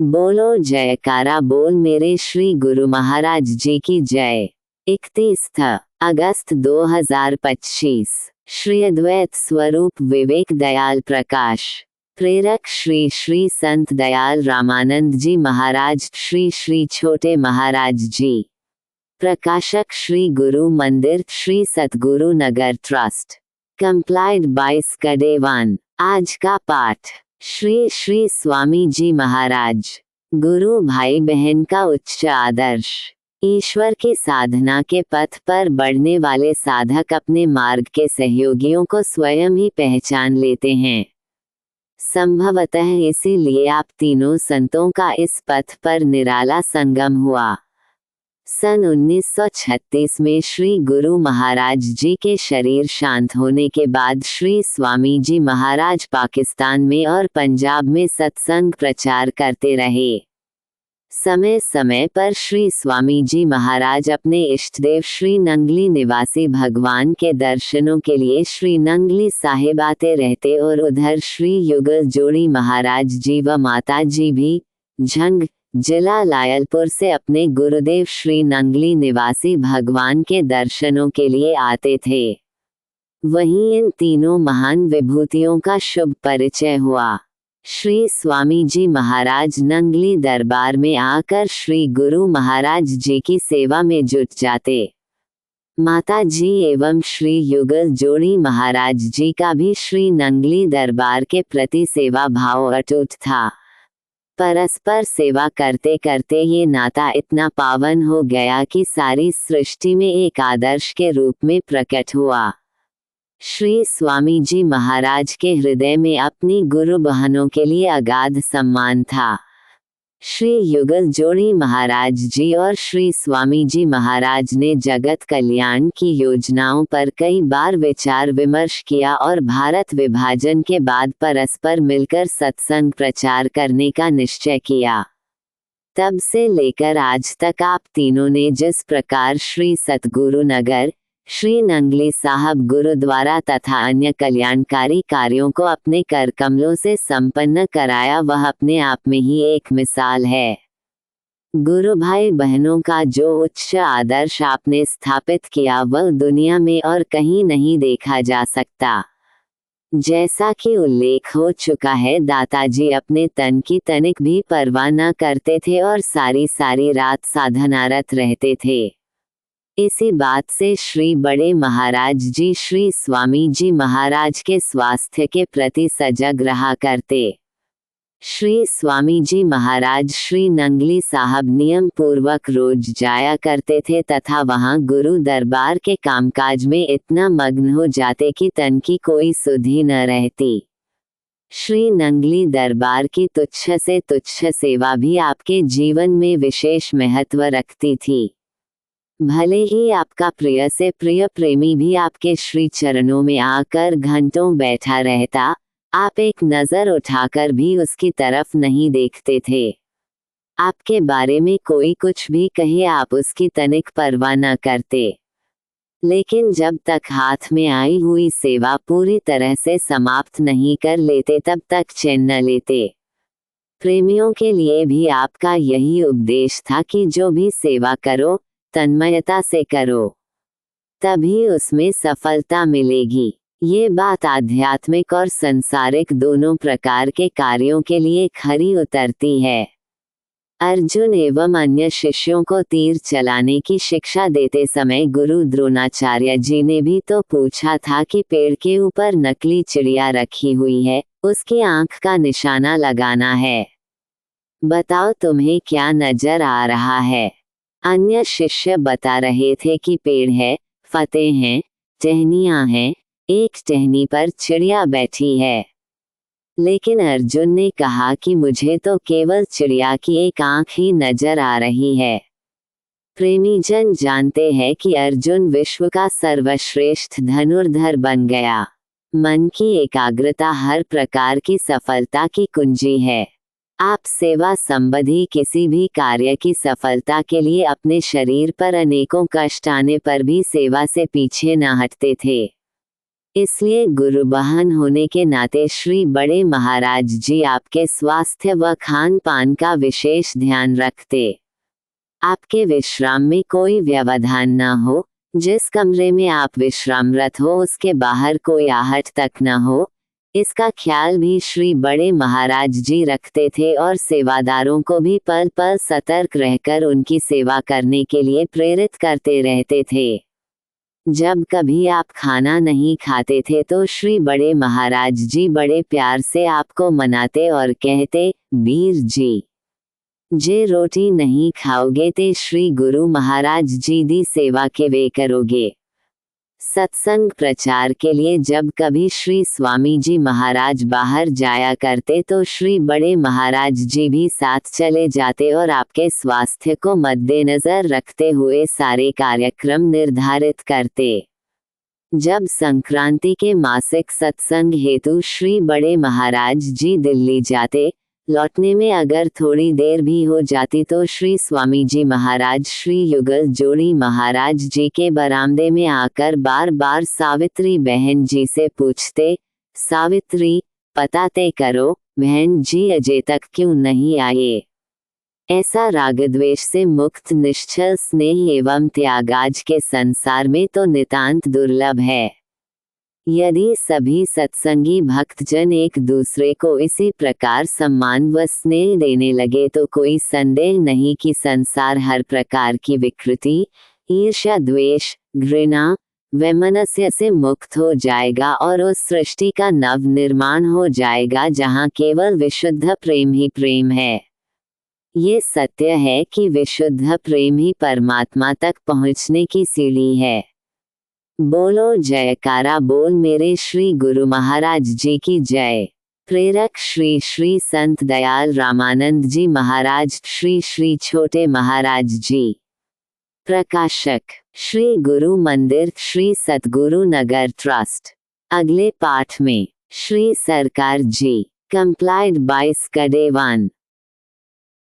बोलो जयकारा बोल मेरे श्री गुरु महाराज जी की जय। 31 अगस्त 2025। श्री अद्वैत स्वरूप विवेक दयाल प्रकाश। प्रेरक श्री श्री संत दयाल रामानंद जी महाराज श्री श्री छोटे महाराज जी। प्रकाशक श्री गुरु Mandir Shri Satguru Nagar trust. Compiled by स्कडेवान। आज का पाठ श्री श्री स्वामी जी महाराज। गुरु भाई बहन का उच्च आदर्श। ईश्वर की साधना के पथ पर बढ़ने वाले साधक अपने मार्ग के सहयोगियों को स्वयं ही पहचान लेते हैं। संभवतः इसीलिए आप तीनों संतों का इस पथ पर निराला संगम हुआ। सन 1936 में श्री गुरु महाराज जी के शरीर शांत होने के बाद श्री स्वामी जी महाराज पाकिस्तान में और पंजाब में सत्संग प्रचार करते रहे। समय समय पर श्री स्वामी जी महाराज अपने इष्टदेव श्री नंगली निवासी भगवान के दर्शनों के लिए श्री नंगली साहिब आते रहते और उधर श्री युगल जोड़ी महाराज जी व माता जी भी झंग जिला लायलपुर से अपने गुरुदेव श्री नंगली निवासी भगवान के दर्शनों के लिए आते थे। वहीं इन तीनों महान विभूतियों का शुभ परिचय हुआ। श्री स्वामी जी महाराज नंगली दरबार में आकर श्री गुरु महाराज जी की सेवा में जुट जाते। माता जी एवं श्री युगल जोड़ी महाराज जी का भी श्री नंगली दरबार के प्रति सेवा भाव अटूट था। परस्पर सेवा करते करते ये नाता इतना पावन हो गया कि सारी सृष्टि में एक आदर्श के रूप में प्रकट हुआ। श्री स्वामी जी महाराज के हृदय में अपनी गुरु बहनों के लिए अगाध सम्मान था। श्री युगल जोड़ी महाराज जी और श्री स्वामी जी महाराज ने जगत कल्याण की योजनाओं पर कई बार विचार विमर्श किया और भारत विभाजन के बाद परस्पर मिलकर सत्संग प्रचार करने का निश्चय किया। तब से लेकर आज तक आप तीनों ने जिस प्रकार श्री सतगुरु नगर श्री नंगली साहब गुरुद्वारा तथा अन्य कल्याणकारी कार्यों को अपने कर कमलों से संपन्न कराया वह अपने आप में ही एक मिसाल है। गुरु भाई बहनों का जो उच्च आदर्श आपने स्थापित किया वह दुनिया में और कहीं नहीं देखा जा सकता। जैसा कि उल्लेख हो चुका है, दाताजी अपने तन की तनिक भी परवाह न करते थे और सारी सारी रात साधनारत रहते थे। इसी बात से श्री बड़े महाराज जी श्री स्वामी जी महाराज के स्वास्थ्य के प्रति सजग रहा करते। श्री स्वामी जी महाराज श्री नंगली साहब नियम पूर्वक रोज जाया करते थे तथा वहां गुरु दरबार के कामकाज में इतना मग्न हो जाते कि तन की कोई सुधि न रहती। श्री नंगली दरबार की तुच्छ से तुच्छ सेवा भी आपके जीवन में विशेष महत्व रखती थी। भले ही आपका प्रिय से प्रिय प्रेमी भी आपके श्री चरणों में आकर घंटों बैठा रहता, आप एक नजर उठाकर भी उसकी तरफ नहीं देखते थे। आपके बारे में कोई कुछ भी कहे आप उसकी तनिक परवाह न करते। लेकिन जब तक हाथ में आई हुई सेवा पूरी तरह से समाप्त नहीं कर लेते तब तक चैन न लेते। प्रेमियों के लिए भी आपका यही उपदेश था कि जो भी सेवा करो तन्मयता से करो, तभी उसमें सफलता मिलेगी। ये बात आध्यात्मिक और संसारिक दोनों प्रकार के कार्यों के लिए खरी उतरती है। अर्जुन एवं अन्य शिष्यों को तीर चलाने की शिक्षा देते समय गुरु द्रोणाचार्य जी ने भी तो पूछा था कि पेड़ के ऊपर नकली चिड़िया रखी हुई है, उसकी आंख का निशाना लगाना है, बताओ तुम्हें क्या नजर आ रहा है। अन्य शिष्य बता रहे थे कि पेड़ है, फतेह हैं, टहनियां हैं, एक टहनी पर चिड़िया बैठी है। लेकिन अर्जुन ने कहा कि मुझे तो केवल चिड़िया की एक आंख ही नजर आ रही है। प्रेमी जन जानते हैं कि अर्जुन विश्व का सर्वश्रेष्ठ धनुर्धर बन गया। मन की एकाग्रता हर प्रकार की सफलता की कुंजी है। आप सेवा संबंधी किसी भी कार्य की सफलता के लिए अपने शरीर पर अनेकों कष्ट आने पर भी सेवा से पीछे न हटते थे। इसलिए गुरु बहन होने के नाते श्री बड़े महाराज जी आपके स्वास्थ्य व खान पान का विशेष ध्यान रखते। आपके विश्राम में कोई व्यवधान न हो, जिस कमरे में आप विश्रामरत हो उसके बाहर कोई आहट तक न हो, इसका ख्याल भी श्री बड़े महाराज जी रखते थे और सेवादारों को भी पल पल सतर्क रहकर उनकी सेवा करने के लिए प्रेरित करते रहते थे। जब कभी आप खाना नहीं खाते थे तो श्री बड़े महाराज जी बड़े प्यार से आपको मनाते और कहते, बीर जी, जे रोटी नहीं खाओगे ते श्री गुरु महाराज जी दी सेवा के वे करोगे। सत्संग प्रचार के लिए जब कभी श्री स्वामी जी महाराज बाहर जाया करते तो श्री बड़े महाराज जी भी साथ चले जाते और आपके स्वास्थ्य को मद्देनजर रखते हुए सारे कार्यक्रम निर्धारित करते। जब संक्रांति के मासिक सत्संग हेतु श्री बड़े महाराज जी दिल्ली जाते, लौटने में अगर थोड़ी देर भी हो जाती तो श्री स्वामी जी महाराज श्री युगल जोड़ी महाराज जी के बरामदे में आकर बार बार सावित्री बहन जी से पूछते, सावित्री, पता तय करो, बहन जी अजय तक क्यों नहीं आए। ऐसा रागद्वेष से मुक्त निश्चल स्नेह एवं त्याग आज के संसार में तो नितांत दुर्लभ है। यदि सभी सत्संगी भक्तजन एक दूसरे को इसी प्रकार सम्मान व स्नेह देने लगे तो कोई संदेह नहीं कि संसार हर प्रकार की विकृति, ईर्ष्या, द्वेष, घृणा, वैमनस्य से मुक्त हो जाएगा और उस सृष्टि का नव निर्माण हो जाएगा जहाँ केवल विशुद्ध प्रेम ही प्रेम है। ये सत्य है कि विशुद्ध प्रेम ही परमात्मा तक पहुँचने की सीढ़ी है। बोलो जयकारा बोल मेरे श्री गुरु महाराज जी की जय। प्रेरक श्री श्री संत दयाल रामानंद जी महाराज श्री श्री छोटे महाराज जी। प्रकाशक श्री गुरु मंदिर श्री सतगुरु नगर ट्रस्ट। अगले पाठ में श्री सरकार जी। Complied by स्कडेवान।